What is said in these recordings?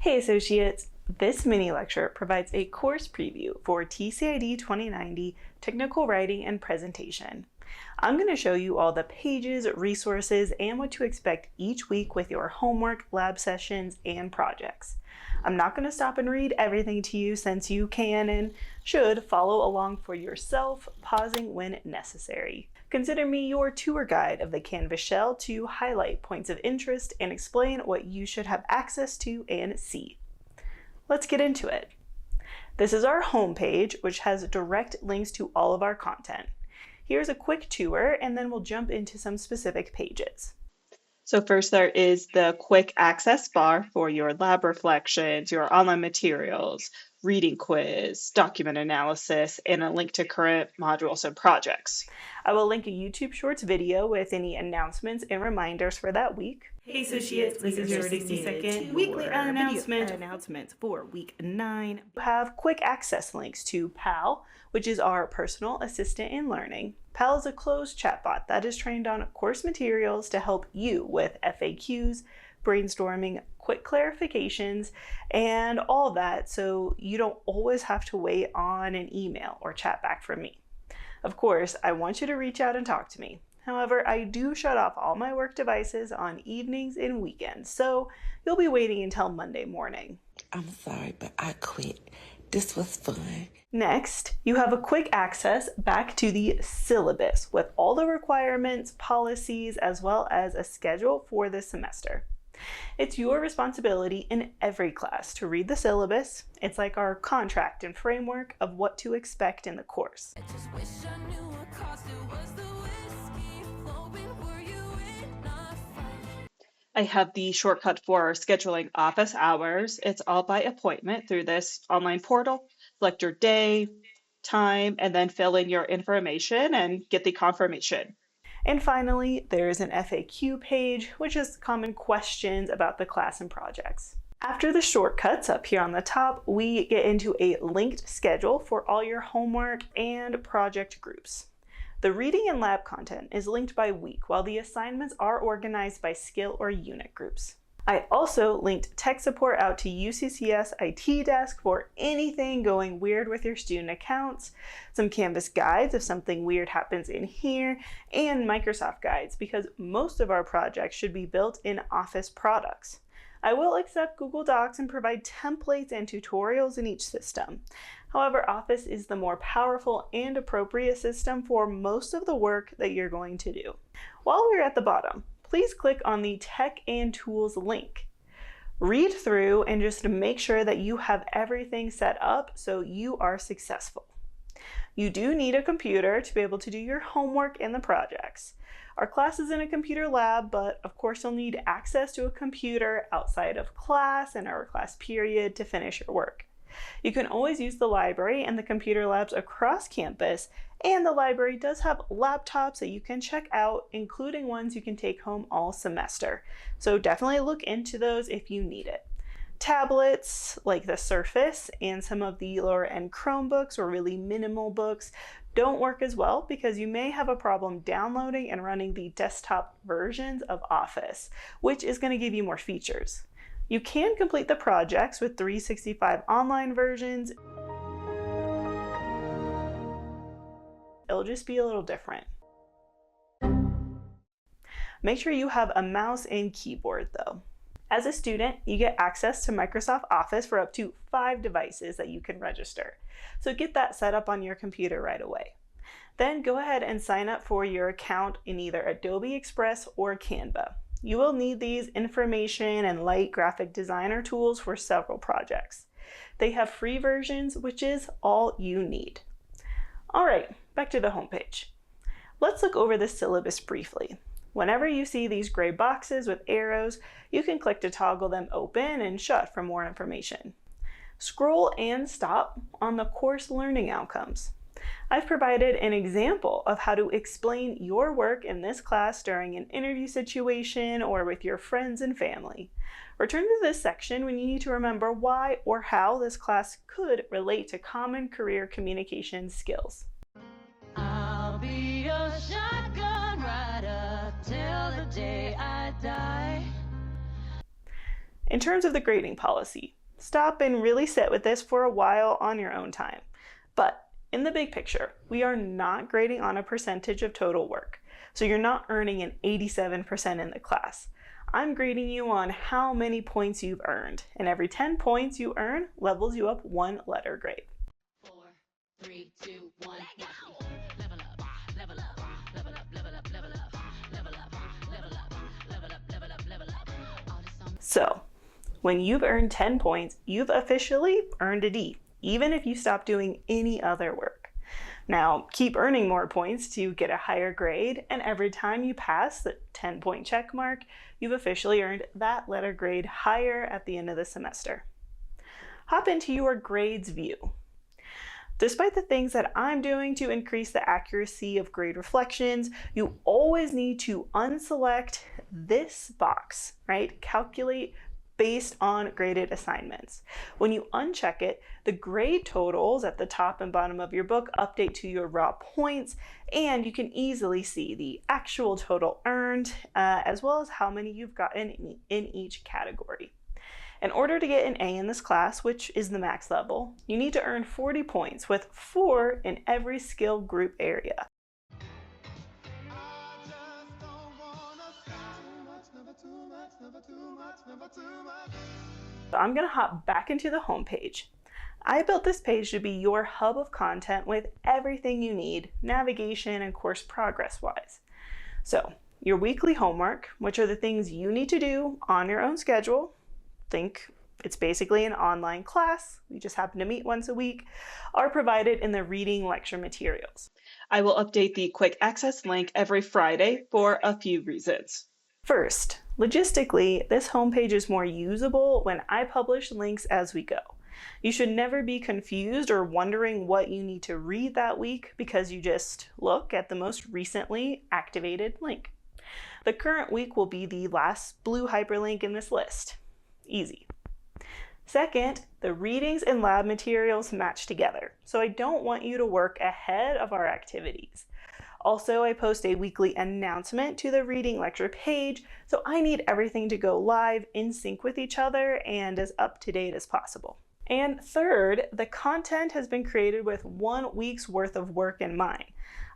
Hey associates! This mini lecture provides a course preview for TCID 2090 Technical Writing and Presentation. I'm going to show you all the pages, resources, and what to expect each week with your homework, lab sessions, and projects. I'm not going to stop and read everything to you since you can and should follow along for yourself, pausing when necessary. Consider me your tour guide of the Canvas shell to highlight points of interest and explain what you should have access to and see. Let's get into it. This is our homepage, which has direct links to all of our content. Here's a quick tour, and then we'll jump into some specific pages. So first there is the quick access bar for your lab reflections, your online materials, reading quiz, document analysis, and a link to current modules and projects. I will link a YouTube Shorts video with any announcements and reminders for that week. Hey associates, this is your 60-second weekly announcements for week 9. We have quick access links to PAL, which is our personal assistant in learning. PAL is a closed chatbot that is trained on course materials to help you with FAQs, brainstorming, quick clarifications, and all that, so you don't always have to wait on an email or chat back from me. Of course, I want you to reach out and talk to me. However, I do shut off all my work devices on evenings and weekends, so you'll be waiting until Monday morning. I'm sorry, but I quit. This was fun. Next, you have a quick access back to the syllabus with all the requirements, policies, as well as a schedule for this semester. It's your responsibility in every class to read the syllabus. It's like our contract and framework of what to expect in the course. I have the shortcut for scheduling office hours. It's all by appointment through this online portal. Select your day, time, and then fill in your information and get the confirmation. And finally, there's an FAQ page, which is common questions about the class and projects. After the shortcuts up here on the top, we get into a linked schedule for all your homework and project groups. The reading and lab content is linked by week, while the assignments are organized by skill or unit groups. I also linked tech support out to UCCS IT desk for anything going weird with your student accounts, some Canvas guides if something weird happens in here, and Microsoft guides because most of our projects should be built in Office products. I will accept Google Docs and provide templates and tutorials in each system. However, Office is the more powerful and appropriate system for most of the work that you're going to do. While we're at the bottom, please click on the Tech and Tools link. Read through and just make sure that you have everything set up so you are successful. You do need a computer to be able to do your homework and the projects. Our class is in a computer lab, but of course you'll need access to a computer outside of class and our class period to finish your work. You can always use the library and the computer labs across campus, and the library does have laptops that you can check out, including ones you can take home all semester. So definitely look into those if you need it. Tablets like the Surface and some of the lower end Chromebooks or really minimal books don't work as well because you may have a problem downloading and running the desktop versions of Office, which is going to give you more features. You can complete the projects with 365 online versions. It'll just be a little different. Make sure you have a mouse and keyboard though. As a student, you get access to Microsoft Office for up to 5 devices that you can register. So get that set up on your computer right away. Then go ahead and sign up for your account in either Adobe Express or Canva. You will need these information and light graphic designer tools for several projects. They have free versions, which is all you need. All right, back to the homepage. Let's look over the syllabus briefly. Whenever you see these gray boxes with arrows, you can click to toggle them open and shut for more information. Scroll and stop on the course learning outcomes. I've provided an example of how to explain your work in this class during an interview situation or with your friends and family. Return to this section when you need to remember why or how this class could relate to common career communication skills. I'll be your shotgun rider till the day I die. In terms of the grading policy, stop and really sit with this for a while on your own time. But in the big picture, we are not grading on a percentage of total work. So you're not earning an 87% in the class. I'm grading you on how many points you've earned, and every 10 points you earn levels you up 1 letter grade. 4, 3, 2, 1, now. Level up, level up, level up, level up, level up, level up, level up, level up, level up, level up. All this on. So, when you've earned 10 points, you've officially earned a D, even if you stop doing any other work. Now, keep earning more points to get a higher grade, and every time you pass the 10-point check mark, you've officially earned that letter grade higher at the end of the semester. Hop into your grades view. Despite the things that I'm doing to increase the accuracy of grade reflections, you always need to unselect this box, right? Calculate based on graded assignments. When you uncheck it, the grade totals at the top and bottom of your book update to your raw points, and you can easily see the actual total earned, as well as how many you've gotten in each category. In order to get an A in this class, which is the max level, you need to earn 40 points with 4 in every skill group area. So I'm going to hop back into the home page. I built this page to be your hub of content with everything you need, navigation and course progress wise. So your weekly homework, which are the things you need to do on your own schedule, think it's basically an online class, we just happen to meet once a week, are provided in the reading lecture materials. I will update the quick access link every Friday for a few reasons. First, logistically, this homepage is more usable when I publish links as we go. You should never be confused or wondering what you need to read that week because you just look at the most recently activated link. The current week will be the last blue hyperlink in this list. Easy. Second, the readings and lab materials match together, so I don't want you to work ahead of our activities. Also, I post a weekly announcement to the reading lecture page, so I need everything to go live in sync with each other and as up to date as possible. And third, the content has been created with 1 week's worth of work in mind.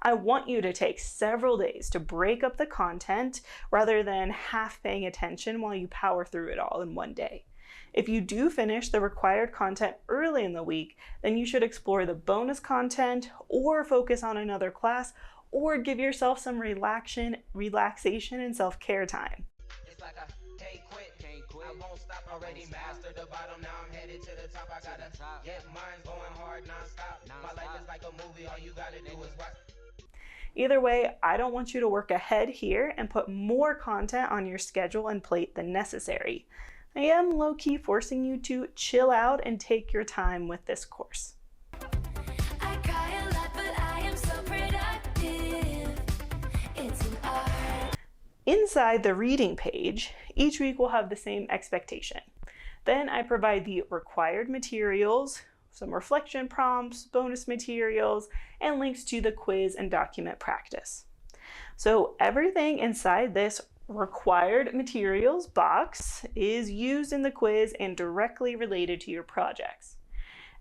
I want you to take several days to break up the content rather than half paying attention while you power through it all in one day. If you do finish the required content early in the week, then you should explore the bonus content or focus on another class or give yourself some relaxation and self-care time. It's like I can't quit. I won't stop, already mastered the bottom, now I'm headed to the top. I gotta get mine going hard non-stop. My life is like a movie, all you gotta do is watch. Either way, I don't want you to work ahead here and put more content on your schedule and plate than necessary. I am low-key forcing you to chill out and take your time with this course. I cry a lot, but I am so productive. It's an art. Inside the reading page, each week will have the same expectation. Then I provide the required materials, some reflection prompts, bonus materials, and links to the quiz and document practice. So everything inside this required materials box is used in the quiz and directly related to your projects.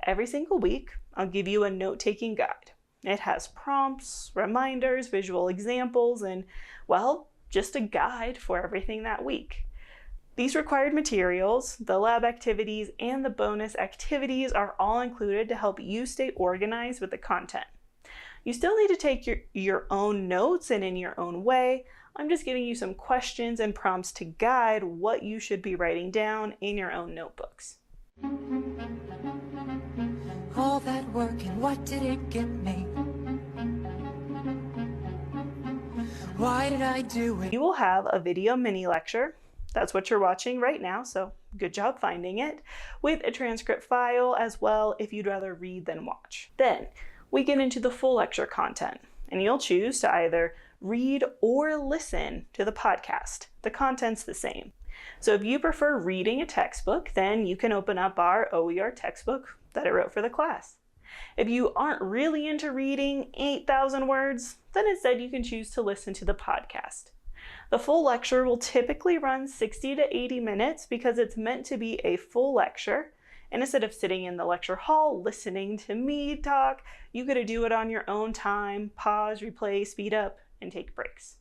Every single week, I'll give you a note-taking guide. It has prompts, reminders, visual examples, and, well, just a guide for everything that week. These required materials, the lab activities, and the bonus activities are all included to help you stay organized with the content. You still need to take your own notes and in your own way. I'm just giving you some questions and prompts to guide what you should be writing down in your own notebooks. All that work and what did it get me? Why did I do it? You will have a video mini lecture. That's what you're watching right now, so good job finding it, with a transcript file as well if you'd rather read than watch. Then we get into the full lecture content, and you'll choose to either read or listen to the podcast. The content's the same. So if you prefer reading a textbook, then you can open up our OER textbook that I wrote for the class. If you aren't really into reading 8,000 words, then instead you can choose to listen to the podcast. The full lecture will typically run 60 to 80 minutes because it's meant to be a full lecture. And instead of sitting in the lecture hall listening to me talk, you get to do it on your own time, pause, replay, speed up, and take breaks.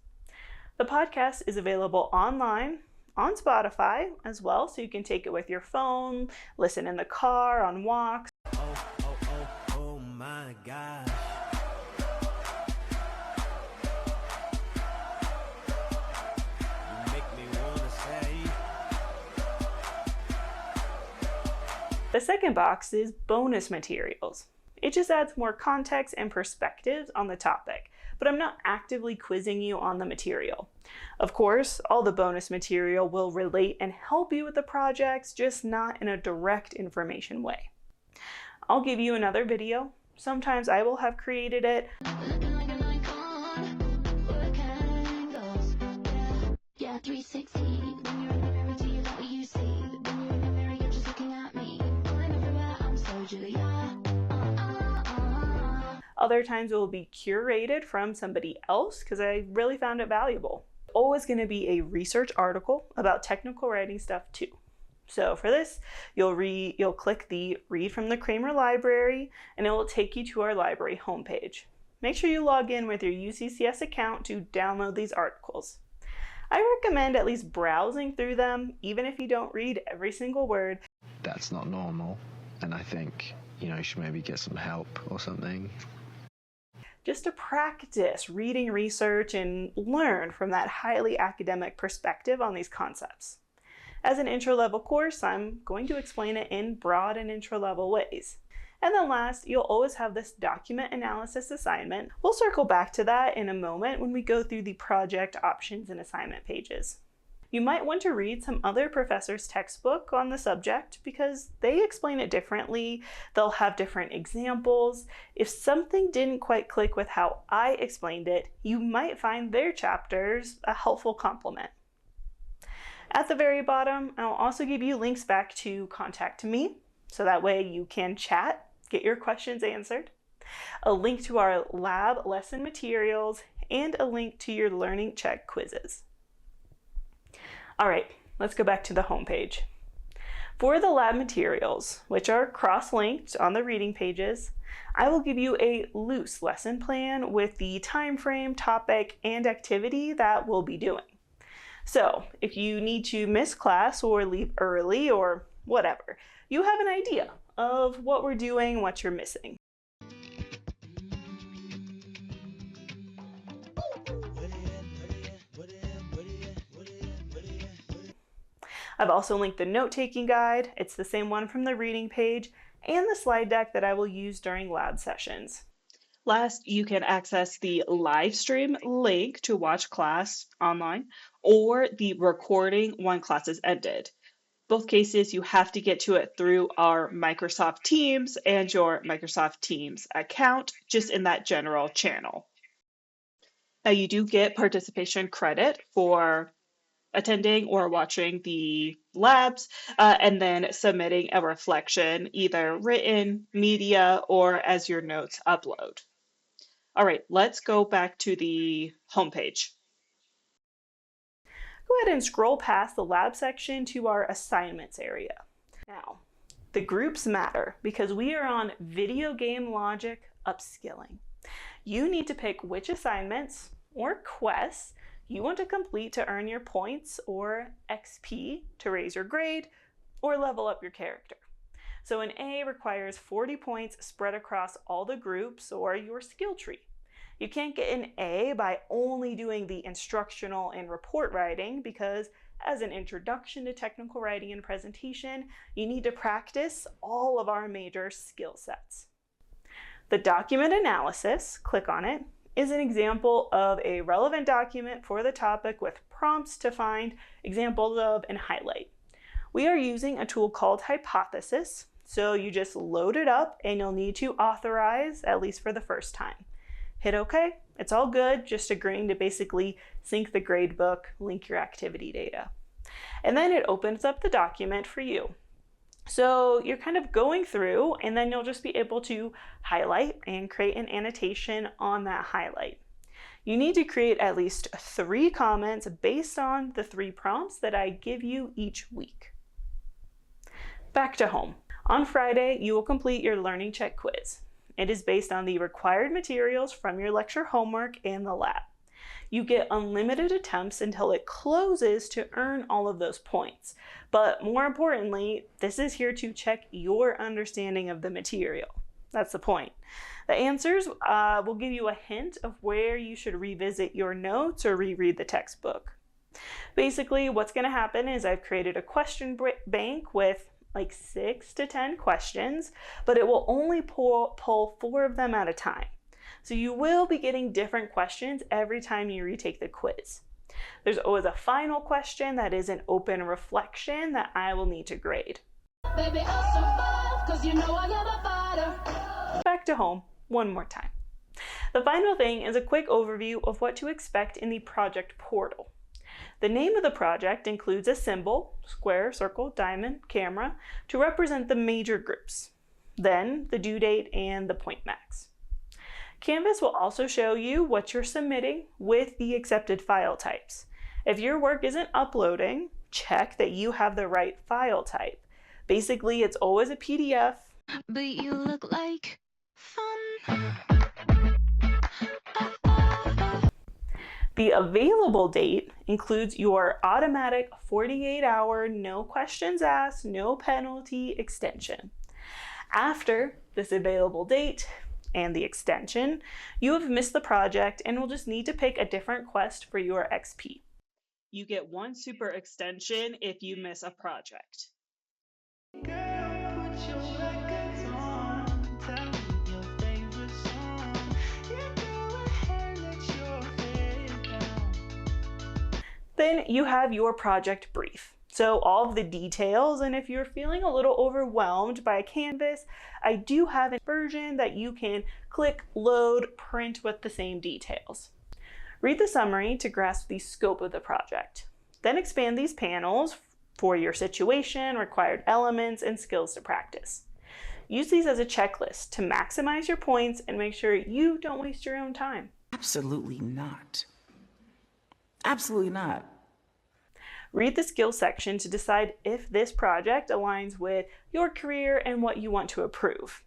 The podcast is available online on Spotify as well, so you can take it with your phone, listen in the car, on walks. Oh my gosh. You make me wanna say. The second box is bonus materials. It just adds more context and perspectives on the topic, but I'm not actively quizzing you on the material. Of course, all the bonus material will relate and help you with the projects, just not in a direct information way. I'll give you another video. Sometimes I will have created it. Looking like an icon. Work angles. Yeah, 360. When you're in the mirror, do you like what you see? When you're in the mirror, you're just looking at me. Falling everywhere, I'm so Julia. Other times it will be curated from somebody else because I really found it valuable. Always going to be a research article about technical writing stuff too. So for this, you'll click the Read from the Kramer Library and it will take you to our library homepage. Make sure you log in with your UCCS account to download these articles. I recommend at least browsing through them, even if you don't read every single word. That's not normal, and I think, you should maybe get some help or something. Just to practice reading research and learn from that highly academic perspective on these concepts. As an intro-level course, I'm going to explain it in broad and intro-level ways. And then last, you'll always have this document analysis assignment. We'll circle back to that in a moment when we go through the project options and assignment pages. You might want to read some other professors' textbook on the subject because they explain it differently. They'll have different examples. If something didn't quite click with how I explained it, you might find their chapters a helpful complement. At the very bottom, I'll also give you links back to contact me, so that way you can chat, get your questions answered, a link to our lab lesson materials, and a link to your learning check quizzes. All right, let's go back to the homepage. For the lab materials, which are cross-linked on the reading pages, I will give you a loose lesson plan with the time frame, topic, and activity that we'll be doing. So if you need to miss class or leave early or whatever, you have an idea of what we're doing, what you're missing. I've also linked the note-taking guide. It's the same one from the reading page and the slide deck that I will use during lab sessions. Last, you can access the live stream link to watch class online or the recording when class is ended. Both cases, you have to get to it through our Microsoft Teams and your Microsoft Teams account, just in that general channel. Now, you do get participation credit for attending or watching the labs, and then submitting a reflection, either written, media, or as your notes upload. All right, let's go back to the homepage. Go ahead and scroll past the lab section to our assignments area. Now, the groups matter because we are on video game logic upskilling. You need to pick which assignments or quests you want to complete to earn your points or XP to raise your grade or level up your character. So an A requires 40 points spread across all the groups or your skill tree. You can't get an A by only doing the instructional and report writing because as an introduction to technical writing and presentation, you need to practice all of our major skill sets. The document analysis, click on it, is an example of a relevant document for the topic with prompts to find examples of and highlight. We are using a tool called Hypothesis, so you just load it up and you'll need to authorize, at least for the first time. Hit OK, it's all good, just agreeing to basically sync the gradebook, link your activity data. And then it opens up the document for you. So you're kind of going through and then you'll just be able to highlight and create an annotation on that highlight. You need to create at least 3 comments based on the 3 prompts that I give you each week. Back to home. On Friday, you will complete your Learning Check quiz. It is based on the required materials from your lecture homework and the lab. You get unlimited attempts until it closes to earn all of those points. But more importantly, this is here to check your understanding of the material. That's the point. The answers will give you a hint of where you should revisit your notes or reread the textbook. Basically, what's going to happen is I've created a question bank with like 6 to 10 questions, but it will only pull 4 of them at a time. So you will be getting different questions every time you retake the quiz. There's always a final question that is an open reflection that I will need to grade. Baby, I'll survive, 'cause you know I never fight her. Back to home one more time. The final thing is a quick overview of what to expect in the project portal. The name of the project includes a symbol, square, circle, diamond, camera, to represent the major groups, then the due date and the point max. Canvas will also show you what you're submitting with the accepted file types. If your work isn't uploading, check that you have the right file type. Basically, it's always a PDF. But you look like fun. The available date includes your automatic 48-hour no questions asked, no penalty extension. After this available date and the extension, you have missed the project and will just need to pick a different quest for your XP. You get 1 super extension if you miss a project. Then you have your project brief. So all of the details, and if you're feeling a little overwhelmed by Canvas, I do have a version that you can click, load, print with the same details. Read the summary to grasp the scope of the project. Then expand these panels for your situation, required elements, and skills to practice. Use these as a checklist to maximize your points and make sure you don't waste your own time. Absolutely not. Absolutely not. Read the skills section to decide if this project aligns with your career and what you want to approve.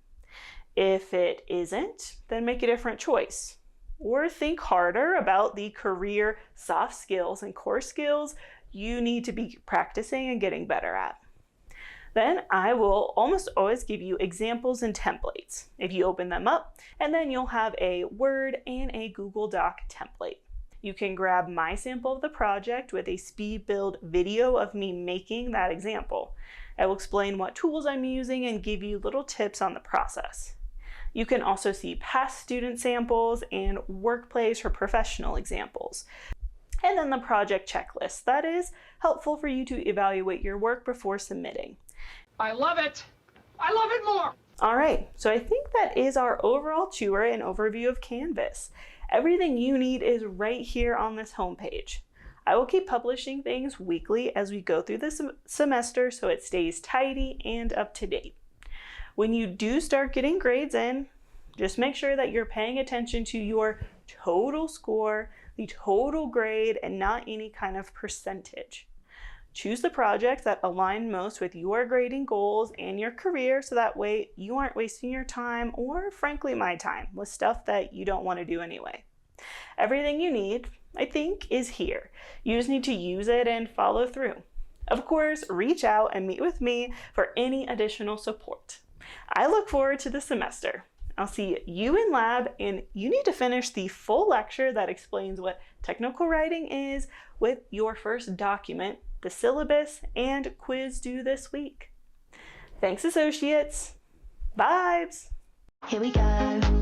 If it isn't, then make a different choice. Or think harder about the career soft skills and core skills you need to be practicing and getting better at. Then I will almost always give you examples and templates. If you open them up, and then you'll have a Word and a Google Doc template. You can grab my sample of the project with a speed build video of me making that example. I will explain what tools I'm using and give you little tips on the process. You can also see past student samples and workplace or professional examples. And then the project checklist. That is helpful for you to evaluate your work before submitting. I love it! I love it more! All right, so I think that is our overall tour and overview of Canvas. Everything you need is right here on this homepage. I will keep publishing things weekly as we go through the semester so it stays tidy and up to date. When you do start getting grades in, just make sure that you're paying attention to your total score, the total grade, and not any kind of percentage. Choose the projects that align most with your grading goals and your career so that way you aren't wasting your time or frankly my time with stuff that you don't want to do anyway. Everything you need, I think, is here. You just need to use it and follow through. Of course, reach out and meet with me for any additional support. I look forward to the semester. I'll see you in lab, and you need to finish the full lecture that explains what technical writing is with your first document, the syllabus, and quiz due this week. Thanks, associates. Vibes! Here we go.